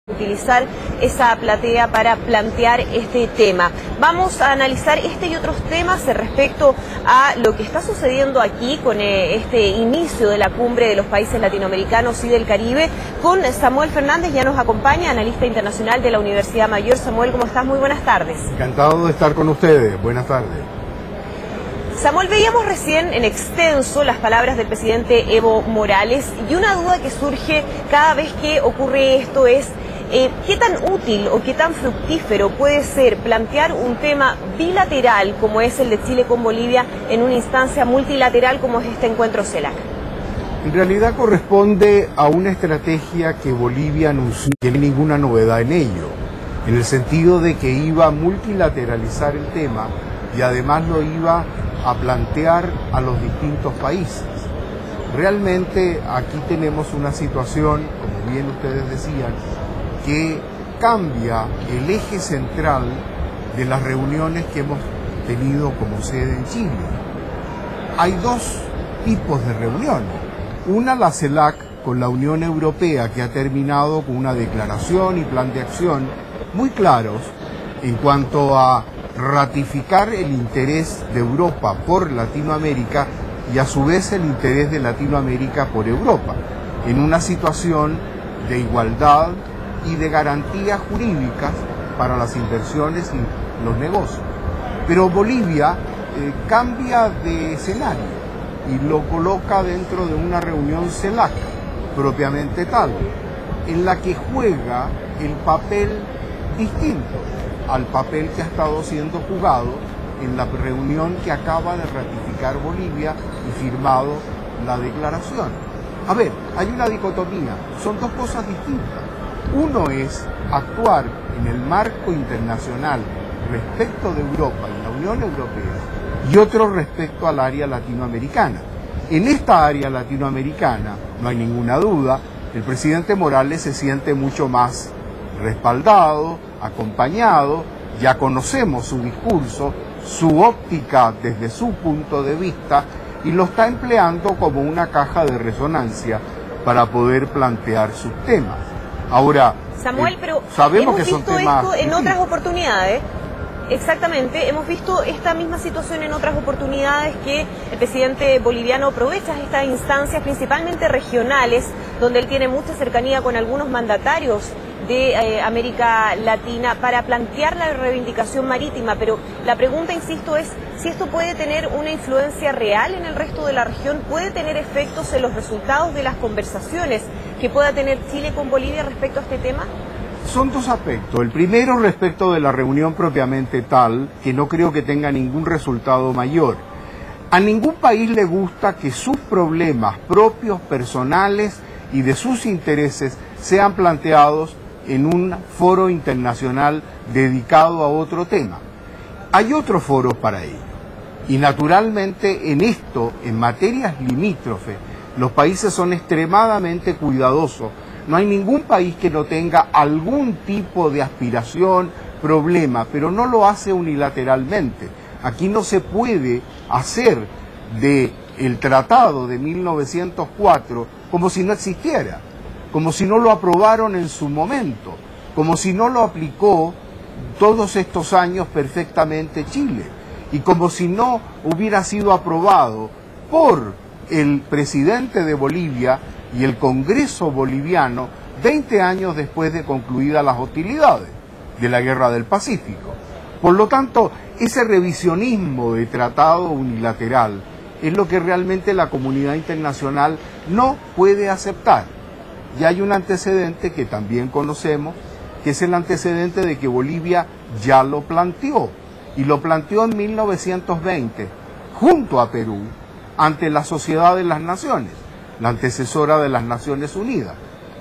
utilizar esa platea para plantear este tema. Vamos a analizar este y otros temas respecto a lo que está sucediendo aquí con este inicio de la cumbre de los países latinoamericanos y del Caribe con Samuel Fernández. Ya nos acompaña, analista internacional de la Universidad Mayor. Samuel, ¿cómo estás? Muy buenas tardes. Encantado de estar con ustedes. Buenas tardes. Samuel, veíamos recién en extenso las palabras del presidente Evo Morales y una duda que surge cada vez que ocurre esto es ¿qué tan útil o qué tan fructífero puede ser plantear un tema bilateral como es el de Chile con Bolivia en una instancia multilateral como es este encuentro CELAC? En realidad corresponde a una estrategia que Bolivia anunció, no tiene ninguna novedad en ello, en el sentido de que iba a multilateralizar el tema y además lo iba a plantear a los distintos países. Realmente aquí tenemos una situación, como bien ustedes decían, que cambia el eje central de las reuniones que hemos tenido como sede en Chile. Hay dos tipos de reuniones. Una, la CELAC con la Unión Europea, que ha terminado con una declaración y plan de acción muy claros en cuanto a ratificar el interés de Europa por Latinoamérica y a su vez el interés de Latinoamérica por Europa, en una situación de igualdad y de garantías jurídicas para las inversiones y los negocios. Pero Bolivia cambia de escenario y lo coloca dentro de una reunión CELAC propiamente tal, en la que juega el papel distinto al papel que ha estado siendo jugado en la reunión que acaba de ratificar Bolivia y firmado la declaración. A ver, hay una dicotomía, son dos cosas distintas. Uno es actuar en el marco internacional respecto de Europa y la Unión Europea y otro respecto al área latinoamericana. En esta área latinoamericana, no hay ninguna duda, el presidente Morales se siente mucho más respaldado, acompañado, ya conocemos su discurso, su óptica desde su punto de vista y lo está empleando como una caja de resonancia para poder plantear sus temas. Ahora, Samuel, pero sabemos que hemos son visto temas esto en difíciles. otras oportunidades. Exactamente, hemos visto esta misma situación en otras oportunidades que el presidente boliviano aprovecha estas instancias principalmente regionales, donde él tiene mucha cercanía con algunos mandatarios de América Latina para plantear la reivindicación marítima, pero la pregunta, insisto, es si esto puede tener una influencia real en el resto de la región, puede tener efectos en los resultados de las conversaciones que pueda tener Chile con Bolivia respecto a este tema. Son dos aspectos. El primero respecto de la reunión propiamente tal, que no creo que tenga ningún resultado mayor. A ningún país le gusta que sus problemas propios, personales y de sus intereses sean planteados en un foro internacional dedicado a otro tema. Hay otros foros para ello. Y naturalmente en esto, en materias limítrofes, los países son extremadamente cuidadosos. No hay ningún país que no tenga algún tipo de aspiración, problema, pero no lo hace unilateralmente. Aquí no se puede hacer del tratado de 1904 como si no existiera, como si no lo aprobaron en su momento, como si no lo aplicó todos estos años perfectamente Chile, y como si no hubiera sido aprobado por el presidente de Bolivia y el Congreso boliviano 20 años después de concluidas las hostilidades de la Guerra del Pacífico. Por lo tanto, ese revisionismo de tratado unilateral es lo que realmente la comunidad internacional no puede aceptar. Y hay un antecedente que también conocemos, que es el antecedente de que Bolivia ya lo planteó, y lo planteó en 1920, junto a Perú, ante la Sociedad de las Naciones, la antecesora de las Naciones Unidas.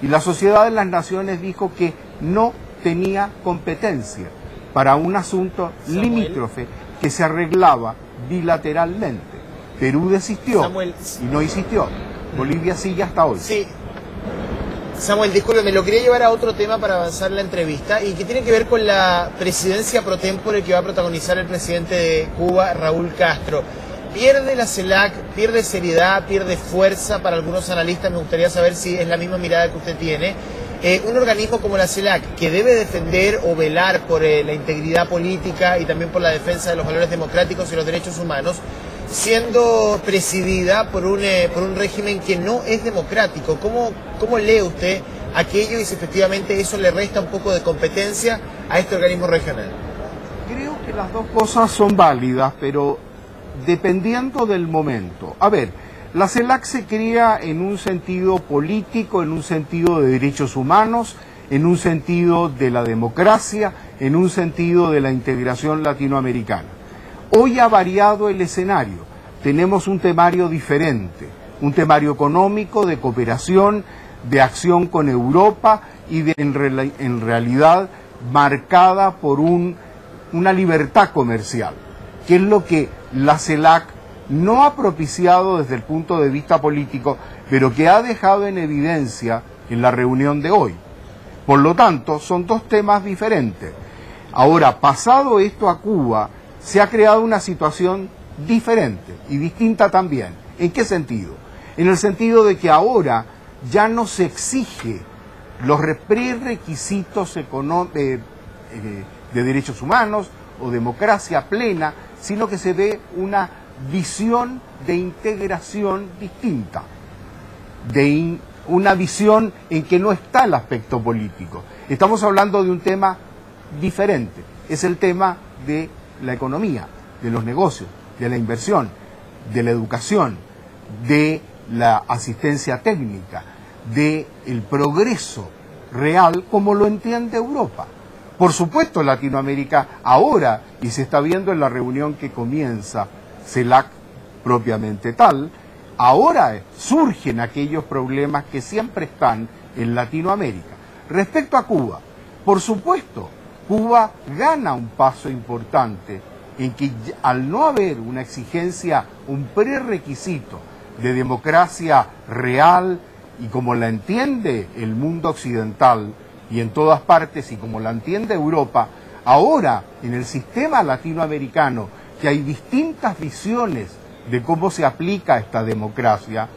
Y la Sociedad de las Naciones dijo que no tenía competencia para un asunto limítrofe que se arreglaba bilateralmente. Perú desistió y no insistió. Bolivia sigue hasta hoy. Sí. Samuel, discúlpeme, lo quería llevar a otro tema para avanzar la entrevista y que tiene que ver con la presidencia pro tempore que va a protagonizar el presidente de Cuba, Raúl Castro. ¿Pierde la CELAC, pierde seriedad, pierde fuerza para algunos analistas? Me gustaría saber si es la misma mirada que usted tiene. un organismo como la CELAC, que debe defender o velar por la integridad política y también por la defensa de los valores democráticos y los derechos humanos, siendo presidida por un régimen que no es democrático. ¿Cómo lee usted aquello y si efectivamente eso le resta un poco de competencia a este organismo regional? Creo que las dos cosas son válidas, pero dependiendo del momento. A ver, la CELAC se crea en un sentido político, en un sentido de derechos humanos, en un sentido de la democracia, en un sentido de la integración latinoamericana. Hoy ha variado el escenario, tenemos un temario diferente, un temario económico, de cooperación, de acción con Europa y en realidad marcada por una libertad comercial, que es lo que la CELAC no ha propiciado desde el punto de vista político, pero que ha dejado en evidencia en la reunión de hoy. Por lo tanto, son dos temas diferentes. Ahora, pasado esto a Cuba, se ha creado una situación diferente y distinta también. ¿En qué sentido? En el sentido de que ahora ya no se exige los prerequisitos de derechos humanos o democracia plena, sino que se ve una visión de integración distinta, una visión en que no está el aspecto político. Estamos hablando de un tema diferente, es el tema de la economía, de los negocios, de la inversión, de la educación, de la asistencia técnica, del progreso real como lo entiende Europa. Por supuesto, Latinoamérica ahora, y se está viendo en la reunión que comienza, CELAC propiamente tal, ahora surgen aquellos problemas que siempre están en Latinoamérica. Respecto a Cuba, por supuesto, Cuba gana un paso importante en que al no haber una exigencia, un prerequisito de democracia real y como la entiende el mundo occidental y en todas partes y como la entiende Europa, ahora en el sistema latinoamericano que hay distintas visiones de cómo se aplica esta democracia,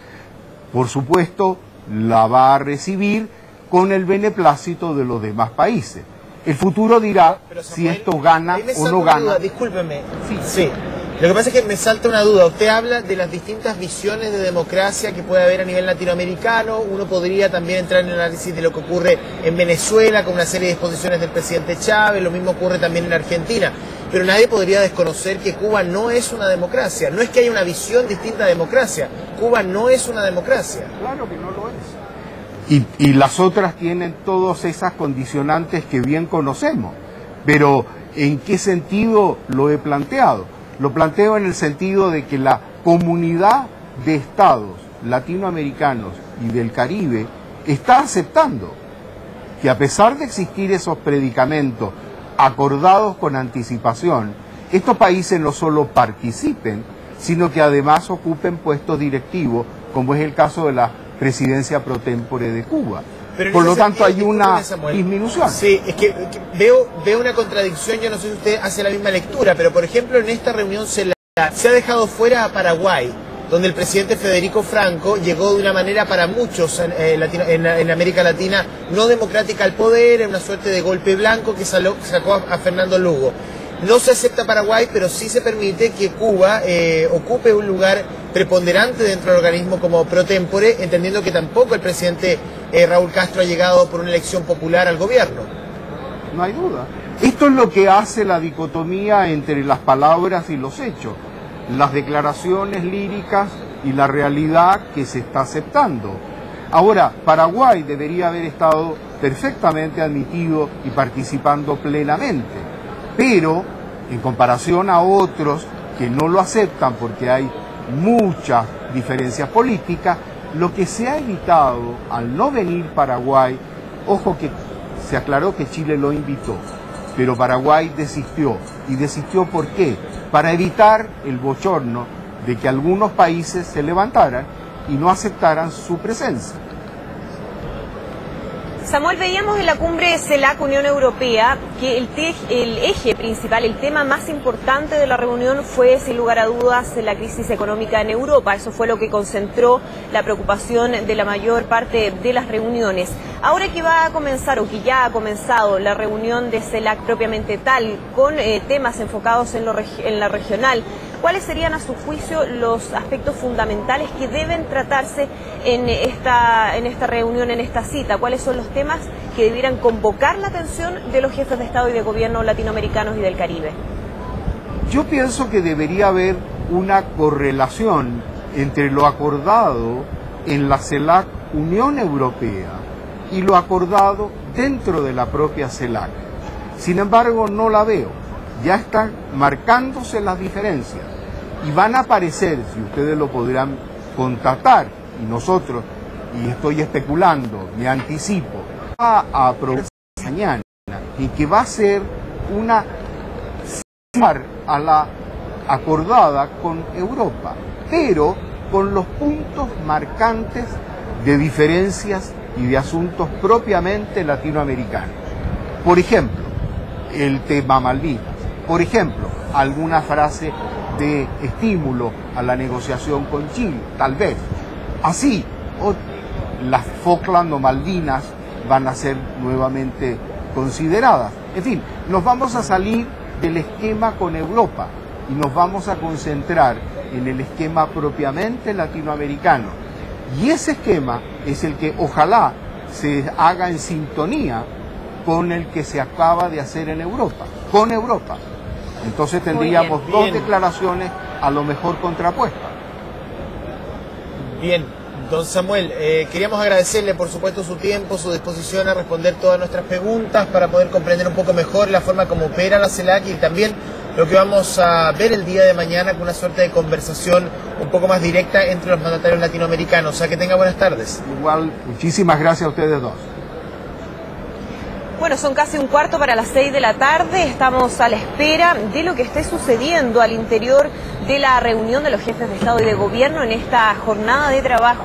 por supuesto la va a recibir con el beneplácito de los demás países. El futuro dirá pero Samuel, si esto gana o no gana. Duda, discúlpeme. Sí. Lo que pasa es que me salta una duda. Usted habla de las distintas visiones de democracia que puede haber a nivel latinoamericano. Uno podría también entrar en el análisis de lo que ocurre en Venezuela con una serie de disposiciones del presidente Chávez. Lo mismo ocurre también en Argentina. Pero nadie podría desconocer que Cuba no es una democracia. No es que haya una visión distinta de democracia. Cuba no es una democracia. Claro que no lo es. Y las otras tienen todas esas condicionantes que bien conocemos. Pero, ¿en qué sentido lo he planteado? Lo planteo en el sentido de que la comunidad de estados latinoamericanos y del Caribe está aceptando que a pesar de existir esos predicamentos acordados con anticipación, estos países no solo participen, sino que además ocupen puestos directivos, como es el caso de la presidencia pro tempore de Cuba. Pero por lo tanto hay una Samuel, disminución. Sí, es que veo una contradicción, yo no sé si usted hace la misma lectura, pero por ejemplo en esta reunión se ha dejado fuera a Paraguay, donde el presidente Federico Franco llegó de una manera para muchos en América Latina no democrática al poder, en una suerte de golpe blanco que sacó a Fernando Lugo. No se acepta Paraguay, pero sí se permite que Cuba ocupe un lugar preponderante dentro del organismo como pro tempore, entendiendo que tampoco el presidente Raúl Castro ha llegado por una elección popular al gobierno. No hay duda. Esto es lo que hace la dicotomía entre las palabras y los hechos, las declaraciones líricas y la realidad que se está aceptando. Ahora, Paraguay debería haber estado perfectamente admitido y participando plenamente, pero en comparación a otros que no lo aceptan porque hay muchas diferencias políticas, lo que se ha evitado al no venir Paraguay, ojo que se aclaró que Chile lo invitó, pero Paraguay desistió. ¿Y desistió por qué? Para evitar el bochorno de que algunos países se levantaran y no aceptaran su presencia. Samuel, veíamos en la cumbre CELAC Unión Europea que el eje principal, el tema más importante de la reunión fue, sin lugar a dudas, la crisis económica en Europa. Eso fue lo que concentró la preocupación de la mayor parte de las reuniones. Ahora que va a comenzar, o que ya ha comenzado, la reunión de CELAC propiamente tal, con temas enfocados en la regional, ¿cuáles serían, a su juicio, los aspectos fundamentales que deben tratarse en esta reunión, en esta cita? ¿Cuáles son los temas que debieran convocar la atención de los jefes de Estado y de Gobierno latinoamericanos y del Caribe? Yo pienso que debería haber una correlación entre lo acordado en la CELAC Unión Europea y lo acordado dentro de la propia CELAC. Sin embargo, no la veo. Ya están marcándose las diferencias y van a aparecer, si ustedes lo podrán constatar, y nosotros, y estoy especulando, me anticipo, va a aprobar mañana y que va a ser una a la acordada con Europa, pero con los puntos marcantes de diferencias y de asuntos propiamente latinoamericanos. Por ejemplo, el tema Malvinas. Por ejemplo, alguna frase de estímulo a la negociación con Chile, tal vez. Así, las Falkland o Malvinas van a ser nuevamente consideradas. En fin, nos vamos a salir del esquema con Europa y nos vamos a concentrar en el esquema propiamente latinoamericano. Y ese esquema es el que ojalá se haga en sintonía con el que se acaba de hacer en Europa, con Europa. Entonces tendríamos dos declaraciones a lo mejor contrapuestas. Bien, don Samuel, queríamos agradecerle por supuesto su tiempo, su disposición a responder todas nuestras preguntas para poder comprender un poco mejor la forma como opera la CELAC y también lo que vamos a ver el día de mañana con una suerte de conversación un poco más directa entre los mandatarios latinoamericanos. O sea, que tenga buenas tardes. Igual, muchísimas gracias a ustedes dos. Bueno, son casi 6:15 de la tarde, estamos a la espera de lo que esté sucediendo al interior de la reunión de los jefes de Estado y de Gobierno en esta jornada de trabajo.